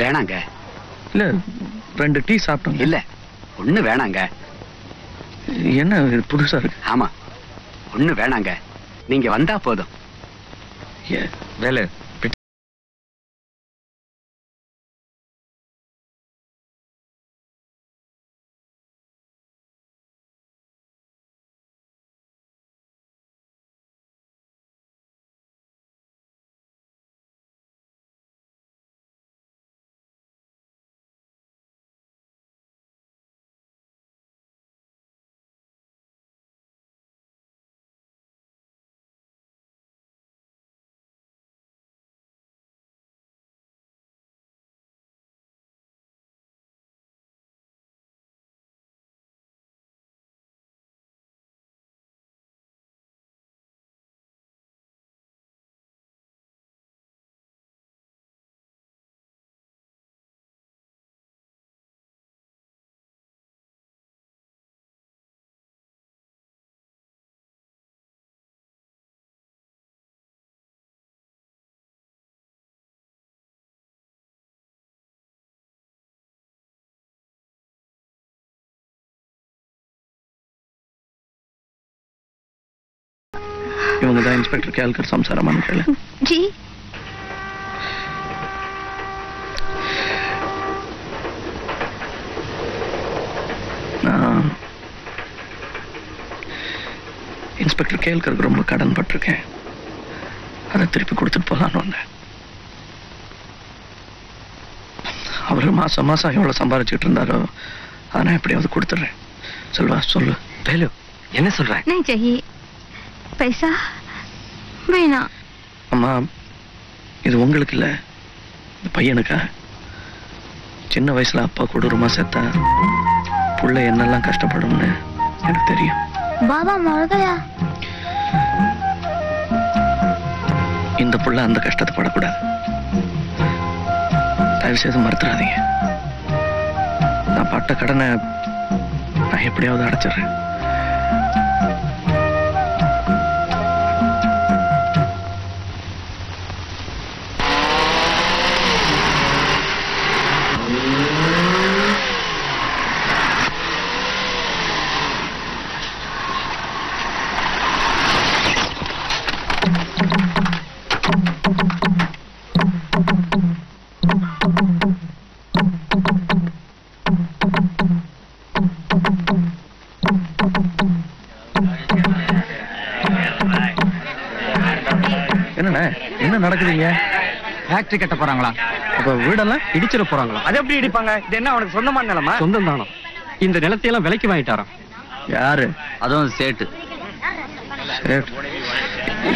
வேணாங்க. இல்ல 2 டீ சாப்பிட்டோம். இல்ல ஒண்ணு வேணாங்க. என்ன புதுசா இருக்கு? ஆமா ஒண்ணு வேணாங்க, நீங்க வந்தா போதும். வேலை இவங்க தான் இன்ஸ்பெக்டர் கேல்கர் சம்சாரமான கேளு. ஜி நான் இன்ஸ்பெக்டர் கேல்கருக்கு ரொம்ப கடன் பட்டிருக்கேன். அதை திருப்பி கொடுத்துட்டு போலான்னு வந்தேன். அவரு மாசம் மாசம் எவ்வளவு சம்பாதிச்சுட்டு இருந்தாரோ அதை நான் எப்படியாவது கொடுத்துட்றேன். சொல்வா சொல்லு. வேலு என்ன சொல்ற? नहीं चाहिए पैसा வேணா. அம்மா இது உங்களுக்கு இல்ல, இந்த பையனுக்கா. சின்ன வயசுல அப்பா கொடூரமா செத்தா புள்ள என்னெல்லாம் கஷ்டப்படும்னு எனக்கு தெரியும். பாபா மर गया. இந்த புள்ள அந்த கஷ்டத்தை படக்கூடாது. தயவு செய்து மறுத்துறாதீங்க. நான் பட்ட கடனை நான் எப்படியாவது அடைச்சிடுறேன். என்ன நடக்குதுங்க? ஃபேக்டரி கட்ட போறாங்களா? அப்ப வீடெல்லாம் இடிச்சிட போறாங்களா? அது எப்படி இடிப்பாங்க? இது என்ன அவனுக்கு சொந்தமான நிலமா? சொந்தம் தானோ. இந்த நிலத்தையெல்லாம் விலைக்கு வாங்கிட்டாராம். யாரு? அதுவும் சேட்டு.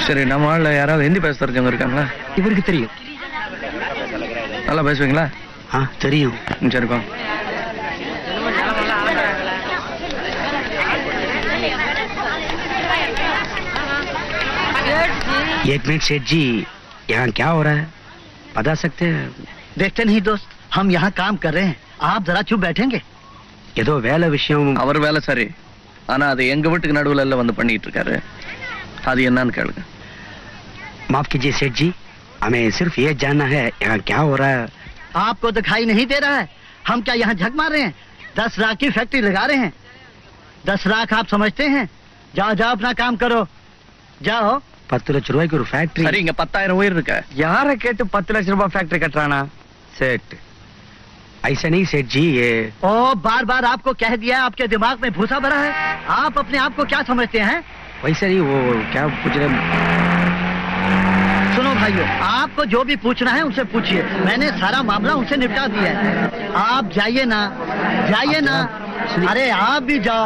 சரி, நம்ம ஆள்ல யாராவது ஹிந்தி பேச தெரிஞ்சவங்க இருக்காங்களா? இவருக்கு தெரியும். நல்லா பேசுவீங்களா? தெரியும். சரிப்பா. एक मिनट सेठ जी, यहाँ क्या हो रहा है बता सकते हैं? देखते नहीं दोस्त, हम यहाँ काम कर रहे हैं, आप जरा चुप बैठेंगे? ஏதோ வேலை விஷயம். அவர் வேலை சரி, ஆனா அது எங்க வீட்டுக்கு நடுவுல எல்லாம் வந்து பண்ணிட்டு இருக்காரு. அது என்னன்னு கேளுங்க. माफ कीजिए सेठ जी, हमें सिर्फ ये जानना है यहाँ क्या हो रहा है. आपको दिखाई नहीं दे रहा है? हम क्या यहाँ झक मार रहे हैं? 10 लाख की फैक्ट्री लगा रहे हैं. 10 लाख आप समझते हैं? जाओ जाओ अपना काम करो, जाओ. 10 லட்சம் ரூபாய்க்கு ஒரு ஃபேக்டரி. சரி, இங்க 10,000 உயிர் இருக்க. யாரை கேட்டு 10 லட்சம் ரூபாய் ஃபேக்டரி கட்டுறானா? सेठ ऐसा नहीं सेठ जी, ये ओ बार बार आपको कह दिया, आपके दिमाग में भूसा भरा है. आप अपने आप को क्या समझते हैं? वैसा नहीं, वो क्या पूछ रहे. सुनो भाइयों, आपको जो भी पूछना है उनसे पूछिए. मैंने सारा मामला उनसे निपटा दिया है. आप जाइए ना, जाइए ना. अरे आप भी जाओ.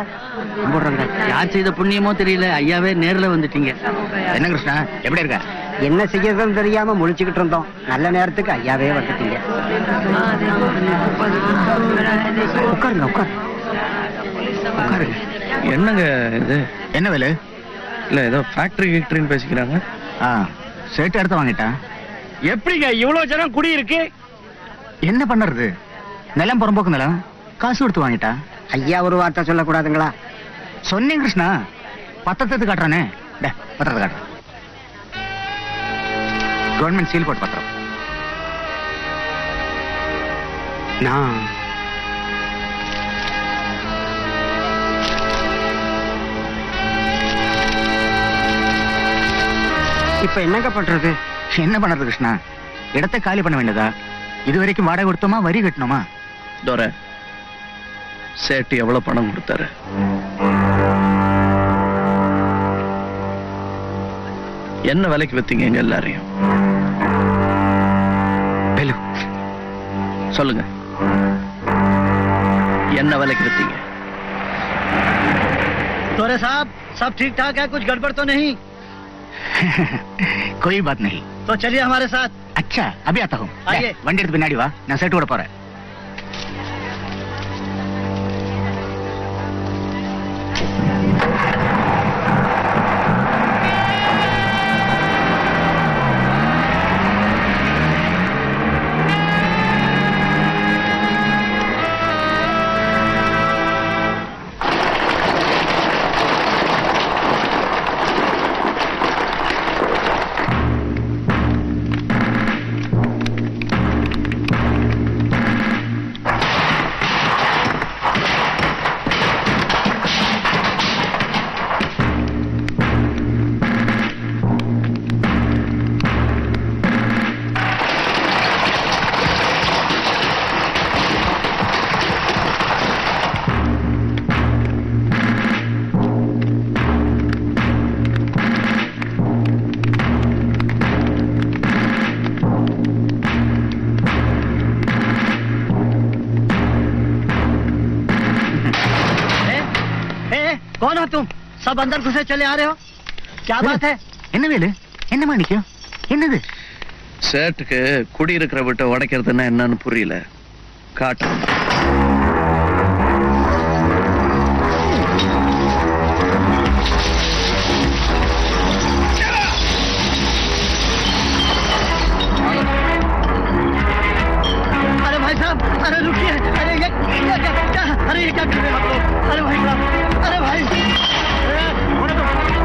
யார் செய்த புண்ணியமோ தெரியல, ஐயாவே நேர்ல வந்துட்டீங்க. என்ன கிருஷ்ணா, எப்படி இருக்க? என்ன செய்யறதுன்னு தெரியாம முழிச்சுக்கிட்டு இருந்தோம். நல்ல நேரத்துக்கு ஐயாவே வந்துட்டீங்க. உட்காருங்க உட்காருங்க. என்னங்க இது? என்ன வேலை? இல்ல ஏதோ ஃபேக்டரின்னு பேசிக்கிறாங்க. சேட்டு எடுத்து வாங்கிட்டேன். எப்படிங்க இவ்வளவு ஜனம் குடி இருக்கு? என்ன பண்றது, நிலம் புறம்போக்கு நிலம், காசு கொடுத்து வாங்கிட்டா. ஐயா ஒரு வார்த்தை சொல்லக்கூடாதுங்களா? சொன்னேன் கிருஷ்ணா, பத்திரத்தை காட்டுறானே. பத்திரத்தை காட்டுறேன். கவர்மெண்ட் சீல் போட்டு பத்திரம். நான் இப்ப என்னங்க பண்றது? என்ன பண்றது கிருஷ்ணா? இடத்தை காலி பண்ண வேண்டியதா? இதுவரைக்கும் வாடகை கொடுத்தோமா, வரி கட்டணுமா? தோர சேட்டு எவ்வளவு பணம் கொடுத்தாரு? என்ன விலைக்கு வித்தீங்க எங்க எல்லாரையும்? சொல்லுங்க, என்ன விலைக்கு வித்தீங்க? तोरे साहब सब ठीक ठाक है, कुछ गड़बड़ तो नहीं? कोई बात नहीं। तो चलिए हमारे साथ। अच्छा, अभी आता हूँ। आइए। वंडी எடுத்து பின்னாடி வா, நான் செட் ஓட போறேன்। कौन हो तुम? सब अंदर घुसे चले आ रहे हो, क्या बात है? என்ன வேலு? என்ன மாணிக்கம்? என்னது? சேட்டுக்கு குடியிருக்கிற விட்டு உடைக்கிறதுன்னா என்னன்னு புரியல. காட்டு. अरे भाई साहब, अरे रुकिए, अरे ये क्या, अरे ये क्या कर रहे हो आप लोग? अरे भाई साहब, अरे भाई,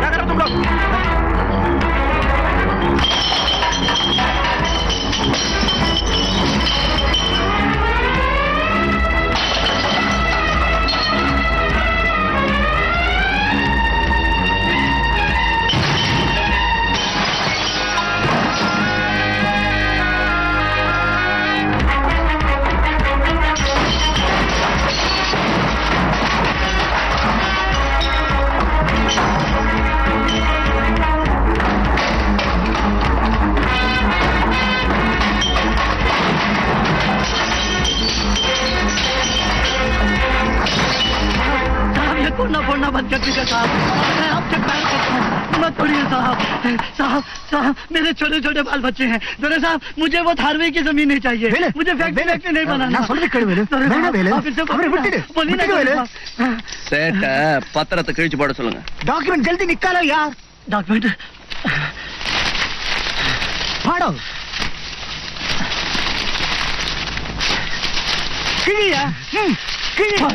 क्या कर रहे हो तुम लोग? फोड़ना बंद कर दीजिए साहब, मैं आपसे प्यार करता हूँ, मत तोड़िए साहब। साहब साहब, मेरे छोटे छोटे बाल बच्चे हैं, दोरे साहब मुझे वो थारवे की जमीन नहीं चाहिए, मुझे फैक्ट्री नहीं बनाना। சேட்ட பத்திரத்தை கிழிச்சு போட சொல்லுங்க। டாக்குமெண்ட் ஜல்தி நிக்காலோ यार। डॉक्यूमेंट फाड़ो। किलिया किलिया।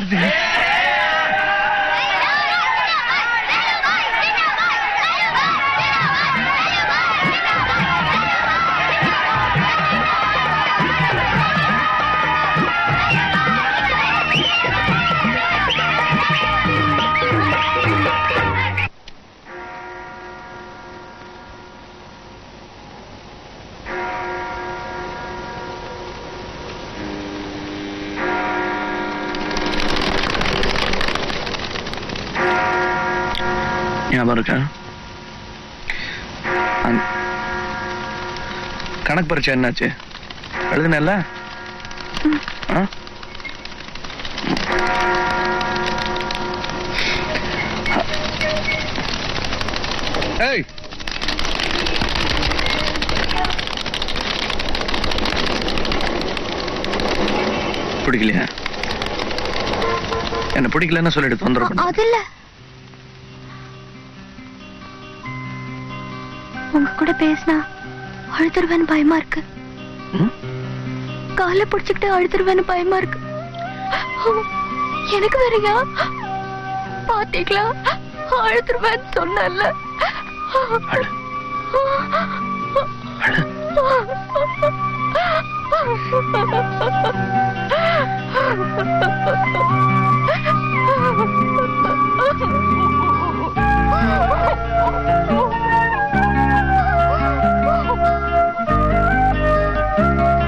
ஞாபகம் இருக்கா? கணக்கு பரீட்சை என்னாச்சு? எழுதுனல்ல? ஏய், பிடிக்கலையா? என்ன பிடிக்கலன்னு சொல்லிட்டு தொந்தரவு பண்ண. அது இல்ல, உங்க கூட பேசினா அழுதுருவேன்னு பயமா இருக்கு. காலை பிடிச்சுக்கிட்டு அழுதுருவேன்னு பயமா இருக்கு. எனக்கு வேறயா பாத்தீங்களா, அழுதுருவேன்னு சொன்னல.